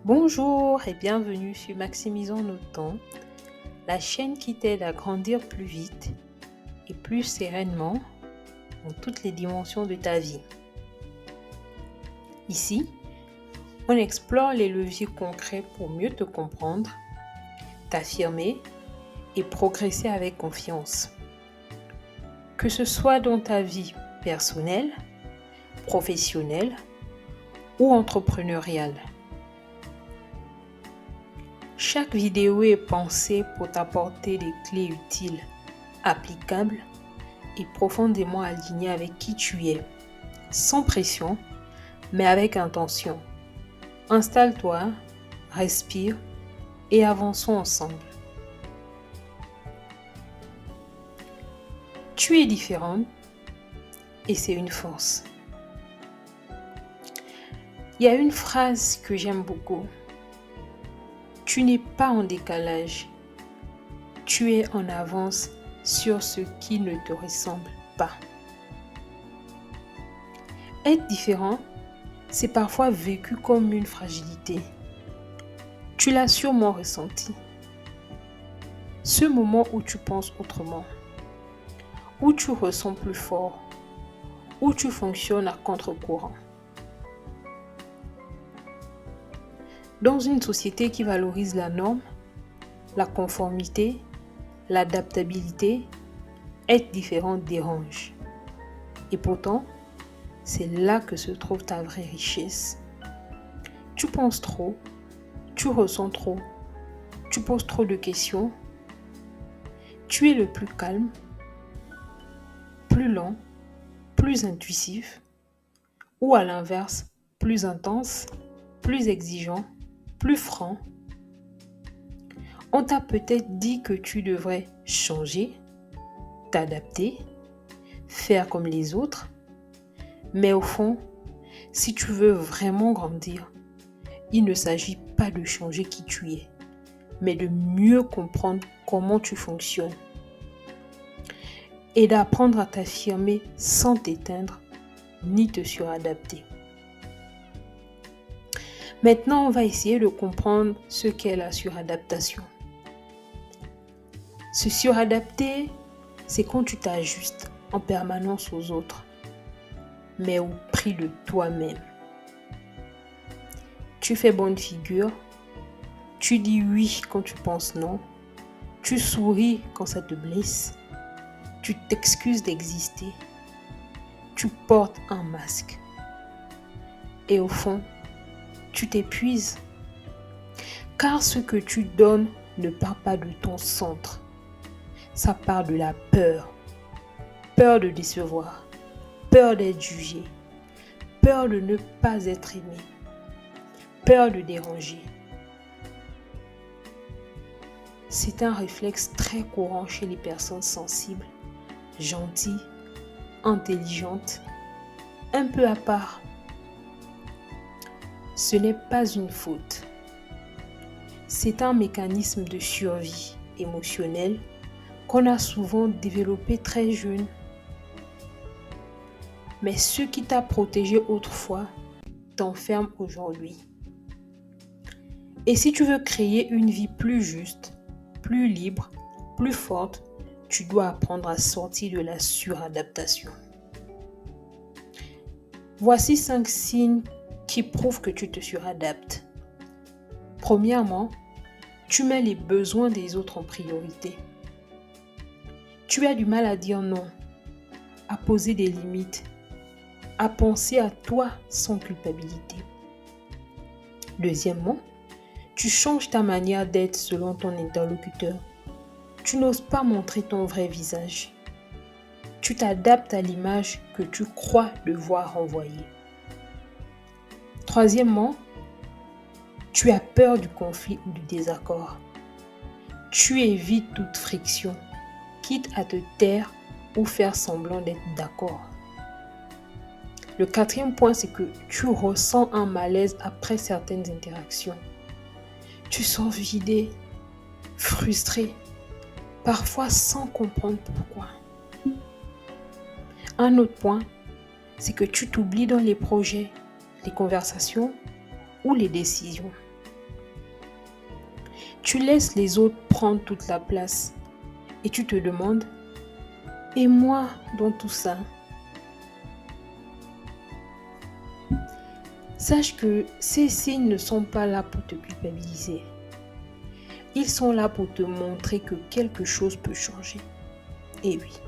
Bonjour et bienvenue sur Maximisons nos temps, la chaîne qui t'aide à grandir plus vite et plus sereinement dans toutes les dimensions de ta vie. Ici, on explore les leviers concrets pour mieux te comprendre, t'affirmer et progresser avec confiance. Que ce soit dans ta vie personnelle, professionnelle ou entrepreneuriale. Chaque vidéo est pensée pour t'apporter des clés utiles, applicables et profondément alignées avec qui tu es, sans pression, mais avec intention. Installe-toi, respire et avançons ensemble. Tu es différente et c'est une force. Il y a une phrase que j'aime beaucoup. Tu n'es pas en décalage. Tu es en avance sur ce qui ne te ressemble pas. Être différent, c'est parfois vécu comme une fragilité. Tu l'as sûrement ressenti. Ce moment où tu penses autrement, où tu ressens plus fort, où tu fonctionnes à contre-courant. Dans une société qui valorise la norme, la conformité, l'adaptabilité, être différent dérange. Et pourtant, c'est là que se trouve ta vraie richesse. Tu penses trop, tu ressens trop, tu poses trop de questions. Tu es le plus calme, plus lent, plus intuitif, ou à l'inverse, plus intense, plus exigeant, plus franc. On t'a peut-être dit que tu devrais changer, t'adapter, faire comme les autres, mais au fond, si tu veux vraiment grandir, il ne s'agit pas de changer qui tu es, mais de mieux comprendre comment tu fonctionnes et d'apprendre à t'affirmer sans t'éteindre ni te suradapter. Maintenant, on va essayer de comprendre ce qu'est la suradaptation. Se suradapter, c'est quand tu t'ajustes en permanence aux autres, mais au prix de toi-même. Tu fais bonne figure, tu dis oui quand tu penses non, tu souris quand ça te blesse, tu t'excuses d'exister, tu portes un masque. Et au fond, tu t'épuises. Car ce que tu donnes ne part pas de ton centre. Ça part de la peur. Peur de décevoir. Peur d'être jugé. Peur de ne pas être aimé. Peur de déranger. C'est un réflexe très courant chez les personnes sensibles, gentilles, intelligentes, un peu à part. Ce n'est pas une faute. C'est un mécanisme de survie émotionnelle qu'on a souvent développé très jeune. Mais ce qui t'a protégé autrefois t'enferme aujourd'hui. Et si tu veux créer une vie plus juste, plus libre, plus forte, tu dois apprendre à sortir de la suradaptation. Voici 5 signes qui prouvent que tu te suradaptes. Premièrement, tu mets les besoins des autres en priorité. Tu as du mal à dire non, à poser des limites, à penser à toi sans culpabilité. Deuxièmement, tu changes ta manière d'être selon ton interlocuteur. Tu n'oses pas montrer ton vrai visage. Tu t'adaptes à l'image que tu crois devoir renvoyer. Troisièmement, tu as peur du conflit ou du désaccord. Tu évites toute friction, quitte à te taire ou faire semblant d'être d'accord. Le quatrième point, c'est que tu ressens un malaise après certaines interactions. Tu sens vidé, frustré, parfois sans comprendre pourquoi. Un autre point, c'est que tu t'oublies dans les projets, les conversations ou les décisions. Tu laisses les autres prendre toute la place et tu te demandes, et moi dans tout ça? Sache que ces signes ne sont pas là pour te culpabiliser. Ils sont là pour te montrer que quelque chose peut changer. Et oui.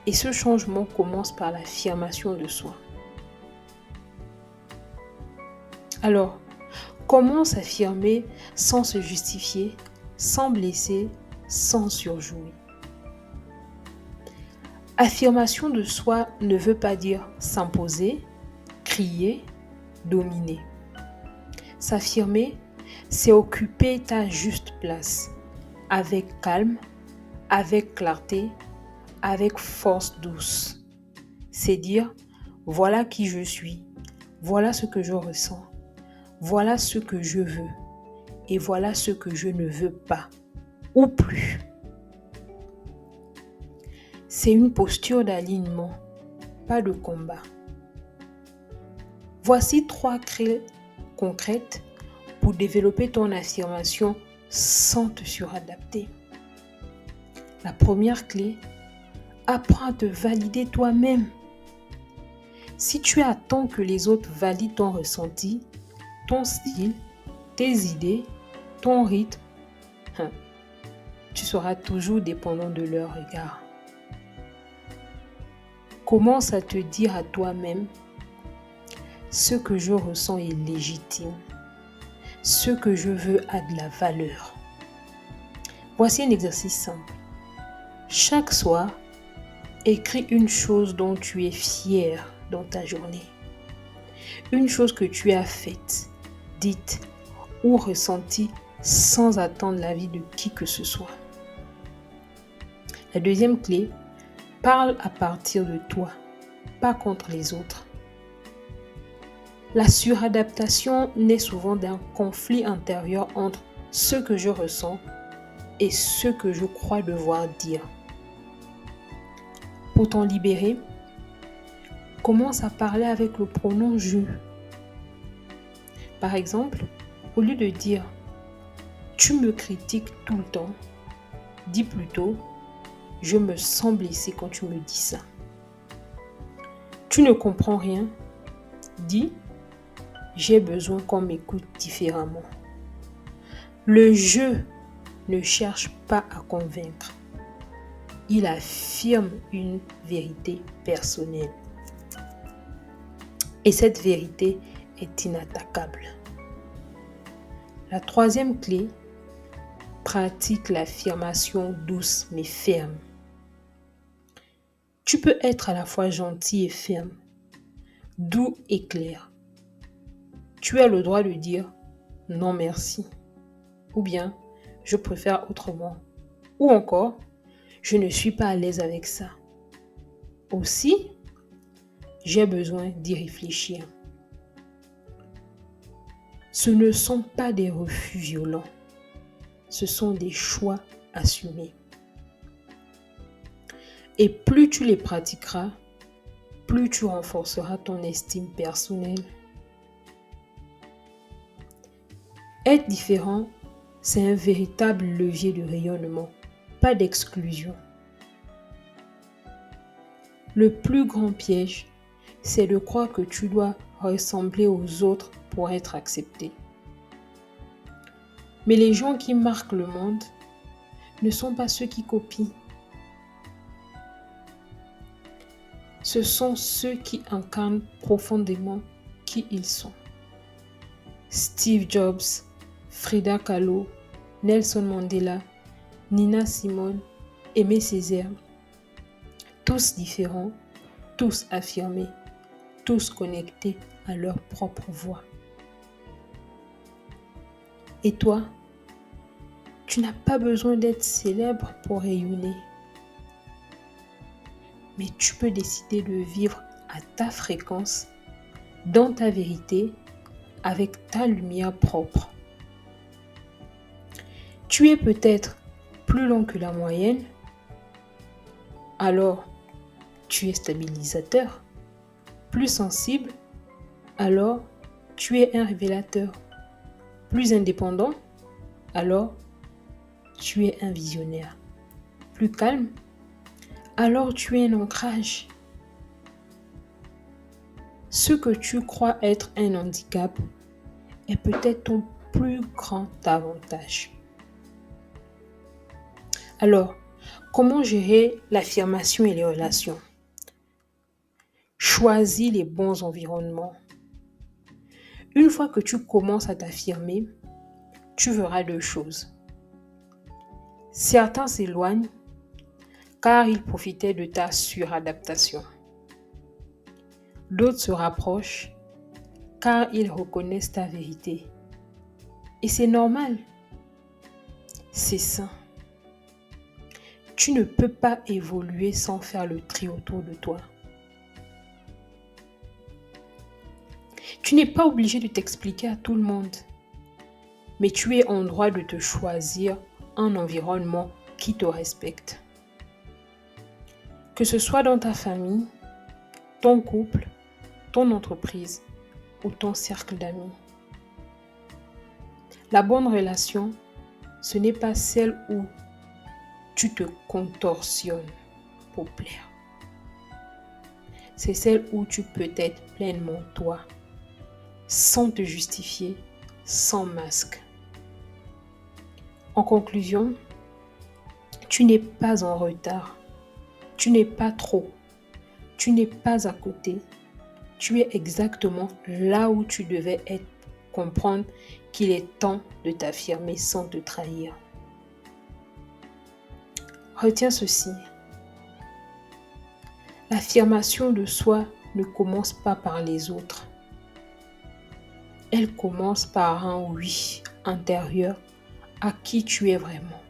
Et ce changement commence par l'affirmation de soi. Alors, comment s'affirmer sans se justifier, sans blesser, sans surjouer? Affirmation de soi ne veut pas dire s'imposer, crier, dominer. S'affirmer, c'est occuper ta juste place, avec calme, avec clarté, avec force douce. C'est dire, voilà qui je suis, voilà ce que je ressens, voilà ce que je veux et voilà ce que je ne veux pas ou plus. C'est une posture d'alignement, pas de combat. Voici 3 clés concrètes pour développer ton affirmation sans te suradapter. La première clé, apprends à te valider toi-même. Si tu attends que les autres valident ton ressenti, ton style, tes idées, ton rythme, tu seras toujours dépendant de leur regard. Commence à te dire à toi-même, ce que je ressens est légitime. Ce que je veux a de la valeur. Voici un exercice simple. Chaque soir, écris une chose dont tu es fier dans ta journée. Une chose que tu as faite, dite ou ressentie sans attendre l'avis de qui que ce soit. La deuxième clé, parle à partir de toi, pas contre les autres. La suradaptation naît souvent d'un conflit intérieur entre ce que je ressens et ce que je crois devoir dire. Pour t'en libérer, commence à parler avec le pronom « je ». Par exemple, au lieu de dire « tu me critiques tout le temps », dis plutôt « je me sens blessé quand tu me dis ça ». Tu ne comprends rien, dis « j'ai besoin qu'on m'écoute différemment ». Le « je » ne cherche pas à convaincre. Il affirme une vérité personnelle. Et cette vérité est inattaquable. La troisième clé, pratique l'affirmation douce mais ferme. Tu peux être à la fois gentil et ferme, doux et clair. Tu as le droit de dire « non merci » ou bien « je préfère autrement » ou encore « je ne suis pas à l'aise avec ça ». Aussi, j'ai besoin d'y réfléchir. Ce ne sont pas des refus violents, ce sont des choix assumés. Et plus tu les pratiqueras, plus tu renforceras ton estime personnelle. Être différent, c'est un véritable levier de rayonnement, pas d'exclusion. Le plus grand piège, c'est de croire que tu dois ressembler aux autres pour être accepté. Mais les gens qui marquent le monde ne sont pas ceux qui copient. Ce sont ceux qui incarnent profondément qui ils sont. Steve Jobs, Frida Kahlo, Nelson Mandela, Nina Simone, Aimé Césaire. Tous différents, tous affirmés, tous connectés à leur propre voix. Et toi, tu n'as pas besoin d'être célèbre pour rayonner. Mais tu peux décider de vivre à ta fréquence, dans ta vérité, avec ta lumière propre. Tu es peut-être plus long que la moyenne, alors tu es stabilisateur. Plus sensible, alors tu es un révélateur. Plus indépendant, alors tu es un visionnaire. Plus calme, alors tu es un ancrage. Ce que tu crois être un handicap est peut-être ton plus grand avantage. Alors, comment gérer l'affirmation et les relations? Choisis les bons environnements. Une fois que tu commences à t'affirmer, tu verras deux choses. Certains s'éloignent car ils profitaient de ta suradaptation. D'autres se rapprochent car ils reconnaissent ta vérité. Et c'est normal. C'est sain. Tu ne peux pas évoluer sans faire le tri autour de toi. Tu n'es pas obligé de t'expliquer à tout le monde, mais tu es en droit de te choisir un environnement qui te respecte. Que ce soit dans ta famille, ton couple, ton entreprise ou ton cercle d'amis. La bonne relation, ce n'est pas celle où tu te contorsionnes pour plaire. C'est celle où tu peux être pleinement toi, sans te justifier, sans masque. En conclusion, tu n'es pas en retard, tu n'es pas trop, tu n'es pas à côté, tu es exactement là où tu devais être, comprendre qu'il est temps de t'affirmer sans te trahir. Retiens ceci. L'affirmation de soi ne commence pas par les autres. Elle commence par un oui intérieur à qui tu es vraiment.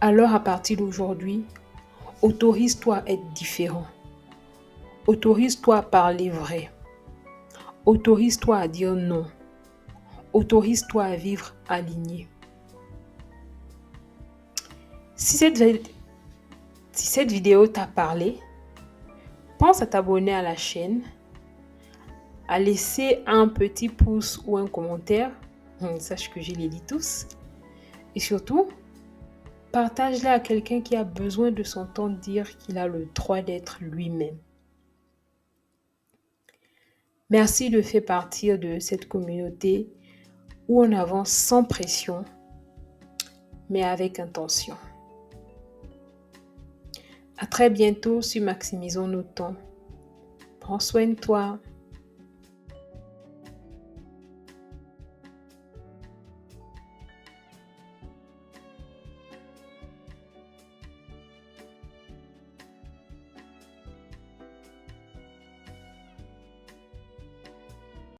Alors à partir d'aujourd'hui, autorise-toi à être différent. Autorise-toi à parler vrai. Autorise-toi à dire non. Autorise-toi à vivre aligné. Si cette vidéo t'a parlé, pense à t'abonner à la chaîne, à laisser un petit pouce ou un commentaire. Sache que je les lis tous. Et surtout, partage-la à quelqu'un qui a besoin de s'entendre dire qu'il a le droit d'être lui-même. Merci de faire partie de cette communauté où on avance sans pression, mais avec intention. À très bientôt sur Maximisons nos temps. Prends soin de toi.